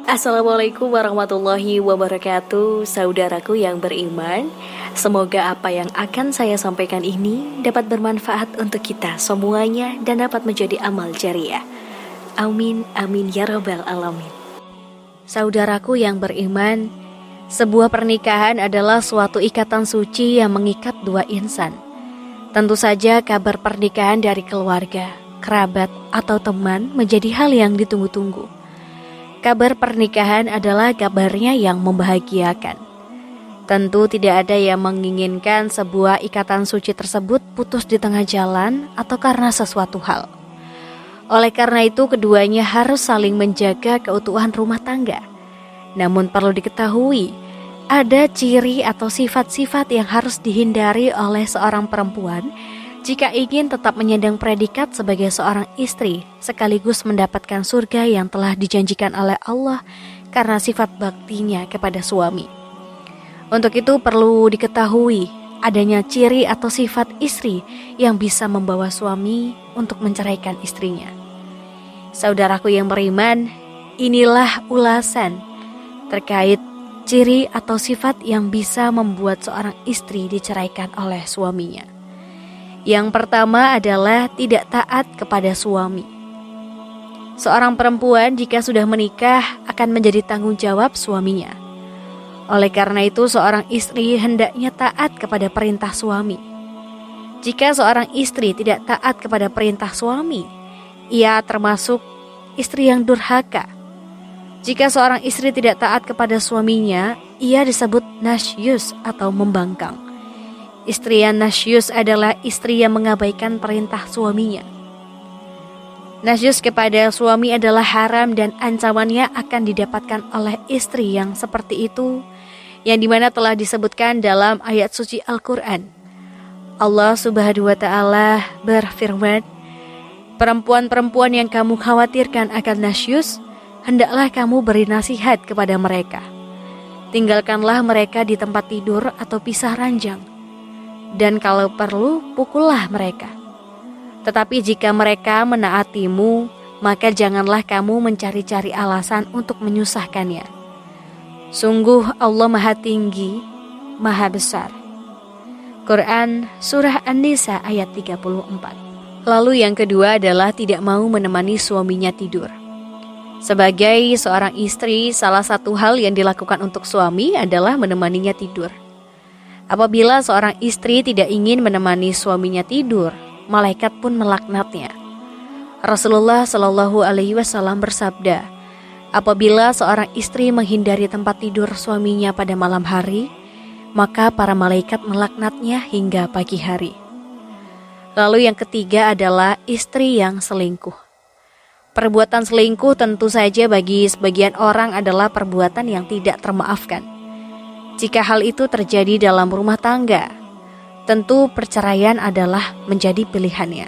Assalamualaikum warahmatullahi wabarakatuh, saudaraku yang beriman. Semoga apa yang akan saya sampaikan ini dapat bermanfaat untuk kita semuanya dan dapat menjadi amal jariah. Amin, amin ya rabbal alamin. Saudaraku yang beriman, sebuah pernikahan adalah suatu ikatan suci yang mengikat dua insan. Tentu saja kabar pernikahan dari keluarga, kerabat, atau teman menjadi hal yang ditunggu-tunggu. Kabar pernikahan adalah kabarnya yang membahagiakan. Tentu tidak ada yang menginginkan sebuah ikatan suci tersebut putus di tengah jalan atau karena sesuatu hal. Oleh karena itu, keduanya harus saling menjaga keutuhan rumah tangga. Namun perlu diketahui, ada ciri atau sifat-sifat yang harus dihindari oleh seorang perempuan jika ingin tetap menyandang predikat sebagai seorang istri, sekaligus mendapatkan surga yang telah dijanjikan oleh Allah karena sifat baktinya kepada suami. Untuk itu perlu diketahui adanya ciri atau sifat istri yang bisa membawa suami untuk menceraikan istrinya. Saudaraku yang beriman, inilah ulasan terkait ciri atau sifat yang bisa membuat seorang istri diceraikan oleh suaminya. Yang pertama adalah tidak taat kepada suami. Seorang perempuan jika sudah menikah akan menjadi tanggung jawab suaminya. Oleh karena itu, seorang istri hendaknya taat kepada perintah suami. Jika seorang istri tidak taat kepada perintah suami, ia termasuk istri yang durhaka. Jika seorang istri tidak taat kepada suaminya, ia disebut nasyus atau membangkang. Istri yang nasyus adalah istri yang mengabaikan perintah suaminya. Nasyus kepada suami adalah haram dan ancamannya akan didapatkan oleh istri yang seperti itu, yang dimana telah disebutkan dalam ayat suci Al-Quran. Allah Subhanahu wa Ta'ala berfirman, perempuan-perempuan yang kamu khawatirkan akan nasyus, hendaklah kamu beri nasihat kepada mereka. Tinggalkanlah mereka di tempat tidur atau pisah ranjang. Dan kalau perlu, pukullah mereka. Tetapi jika mereka menaatimu, maka janganlah kamu mencari-cari alasan untuk menyusahkannya. Sungguh Allah Maha Tinggi, Maha Besar. Quran Surah An-Nisa ayat 34. Lalu yang kedua adalah tidak mau menemani suaminya tidur. Sebagai seorang istri, salah satu hal yang dilakukan untuk suami adalah menemaninya tidur. Apabila seorang istri tidak ingin menemani suaminya tidur, malaikat pun melaknatnya. Rasulullah Shallallahu Alaihi Wasallam bersabda, apabila seorang istri menghindari tempat tidur suaminya pada malam hari, maka para malaikat melaknatnya hingga pagi hari. Lalu yang ketiga adalah istri yang selingkuh. Perbuatan selingkuh tentu saja bagi sebagian orang adalah perbuatan yang tidak termaafkan. Jika hal itu terjadi dalam rumah tangga, tentu perceraian adalah menjadi pilihannya.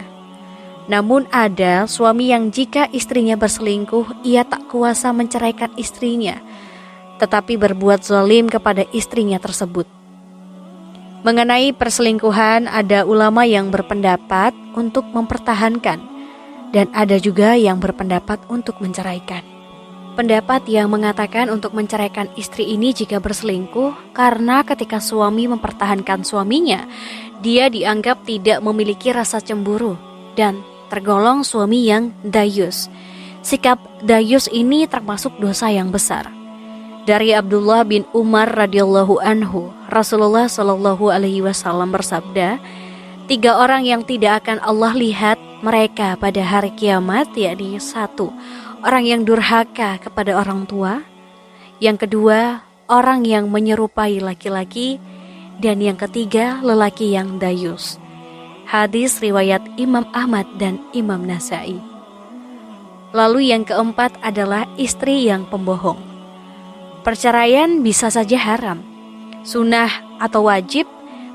Namun ada suami yang jika istrinya berselingkuh, ia tak kuasa menceraikan istrinya, tetapi berbuat zalim kepada istrinya tersebut. Mengenai perselingkuhan, ada ulama yang berpendapat untuk mempertahankan, dan ada juga yang berpendapat untuk menceraikan. Pendapat yang mengatakan untuk menceraikan istri ini jika berselingkuh karena ketika suami mempertahankan suaminya, dia dianggap tidak memiliki rasa cemburu dan tergolong suami yang dayus. Sikap dayus ini termasuk dosa yang besar. Dari Abdullah bin Umar radhiyallahu anhu, Rasulullah Shallallahu Alaihi Wasallam bersabda, 3 orang yang tidak akan Allah lihat mereka pada hari kiamat, yakni 1, orang yang durhaka kepada orang tua. Yang kedua, orang yang menyerupai laki-laki. Dan yang ketiga, lelaki yang dayus. Hadis riwayat Imam Ahmad dan Imam Nasai. Lalu yang keempat adalah istri yang pembohong. Perceraian bisa saja haram, sunnah atau wajib,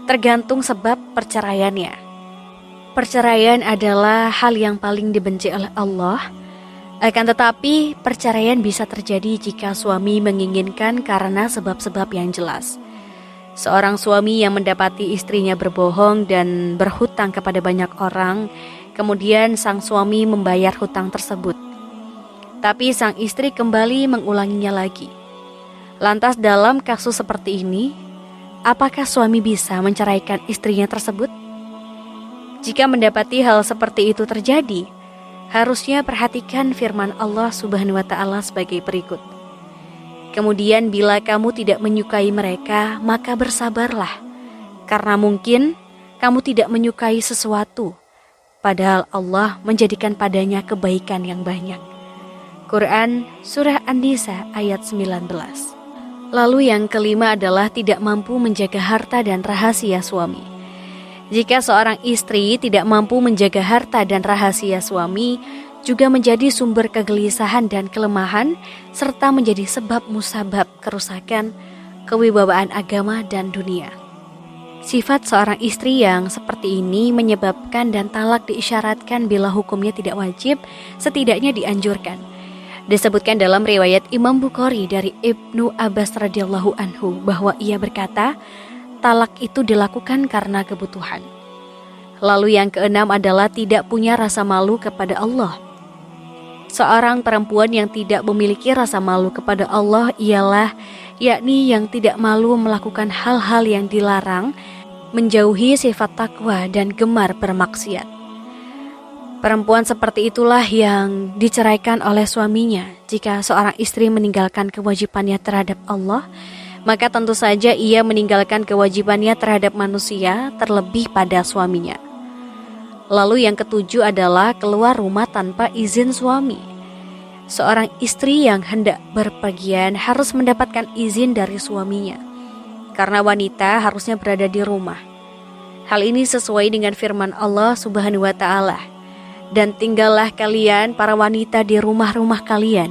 tergantung sebab perceraiannya. Perceraian adalah hal yang paling dibenci oleh Allah. Akan tetapi, perceraian bisa terjadi jika suami menginginkan karena sebab-sebab yang jelas. Seorang suami yang mendapati istrinya berbohong dan berhutang kepada banyak orang, kemudian sang suami membayar hutang tersebut. tapi sang istri kembali mengulanginya lagi. Lantas dalam kasus seperti ini, apakah suami bisa menceraikan istrinya tersebut? Jika mendapati hal seperti itu terjadi, harusnya perhatikan firman Allah Subhanahu wa Ta'ala sebagai berikut. Kemudian bila kamu tidak menyukai mereka, maka bersabarlah, karena mungkin kamu tidak menyukai sesuatu, padahal Allah menjadikan padanya kebaikan yang banyak. Quran Surah An-Nisa ayat 19. Lalu yang kelima adalah tidak mampu menjaga harta dan rahasia suami. Jika seorang istri tidak mampu menjaga harta dan rahasia suami, juga menjadi sumber kegelisahan dan kelemahan, serta menjadi sebab musabab kerusakan, kewibawaan agama dan dunia. Sifat seorang istri yang seperti ini menyebabkan dan talak diisyaratkan bila hukumnya tidak wajib, setidaknya dianjurkan. Disebutkan dalam riwayat Imam Bukhari dari Ibnu Abbas radhiyallahu anhu bahwa ia berkata, talak itu dilakukan karena kebutuhan. Lalu yang keenam adalah tidak punya rasa malu kepada Allah. Seorang perempuan yang tidak memiliki rasa malu kepada Allah ialah yakni yang tidak malu melakukan hal-hal yang dilarang, menjauhi sifat takwa dan gemar bermaksiat. Perempuan seperti itulah yang diceraikan oleh suaminya. Jika seorang istri meninggalkan kewajibannya terhadap Allah, maka tentu saja ia meninggalkan kewajibannya terhadap manusia, terlebih pada suaminya. Lalu yang ketujuh adalah keluar rumah tanpa izin suami. Seorang istri yang hendak berpergian harus mendapatkan izin dari suaminya, karena wanita harusnya berada di rumah. Hal ini sesuai dengan firman Allah Subhanahu wa Ta'ala. Dan tinggallah kalian para wanita di rumah-rumah kalian.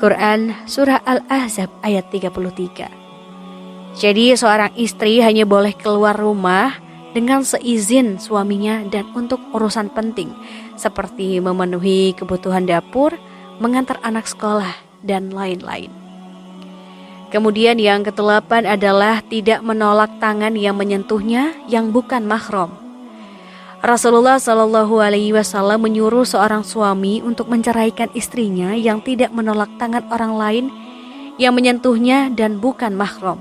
Quran Surah Al-Ahzab ayat 33. Jadi seorang istri hanya boleh keluar rumah dengan seizin suaminya dan untuk urusan penting seperti memenuhi kebutuhan dapur, mengantar anak sekolah, dan lain-lain. Kemudian yang kedelapan adalah tidak menolak tangan yang menyentuhnya yang bukan mahram. Rasulullah Shallallahu Alaihi Wasallam menyuruh seorang suami untuk menceraikan istrinya yang tidak menolak tangan orang lain yang menyentuhnya dan bukan mahram.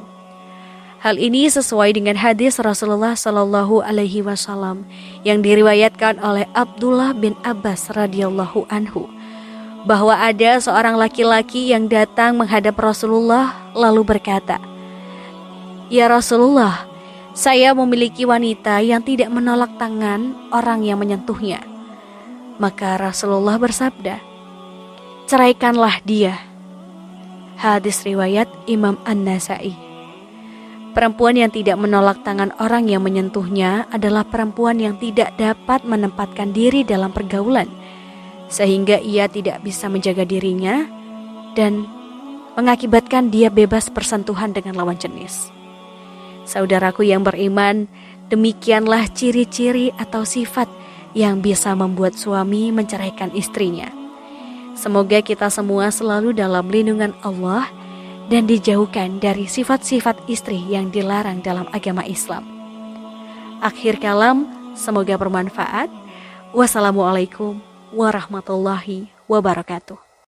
Hal ini sesuai dengan hadis Rasulullah Shallallahu Alaihi Wasallam yang diriwayatkan oleh Abdullah bin Abbas radhiyallahu anhu, bahwa ada seorang laki-laki yang datang menghadap Rasulullah lalu berkata, "Ya Rasulullah, saya memiliki wanita yang tidak menolak tangan orang yang menyentuhnya." Maka Rasulullah bersabda, "Ceraikanlah dia." Hadis riwayat Imam An-Nasai. Perempuan yang tidak menolak tangan orang yang menyentuhnya adalah perempuan yang tidak dapat menempatkan diri dalam pergaulan, sehingga ia tidak bisa menjaga dirinya dan mengakibatkan dia bebas bersentuhan dengan lawan jenis. Saudaraku yang beriman, demikianlah ciri-ciri atau sifat yang bisa membuat suami menceraikan istrinya. Semoga kita semua selalu dalam lindungan Allah dan dijauhkan dari sifat-sifat istri yang dilarang dalam agama Islam. Akhir kalam, semoga bermanfaat. Wassalamualaikum warahmatullahi wabarakatuh.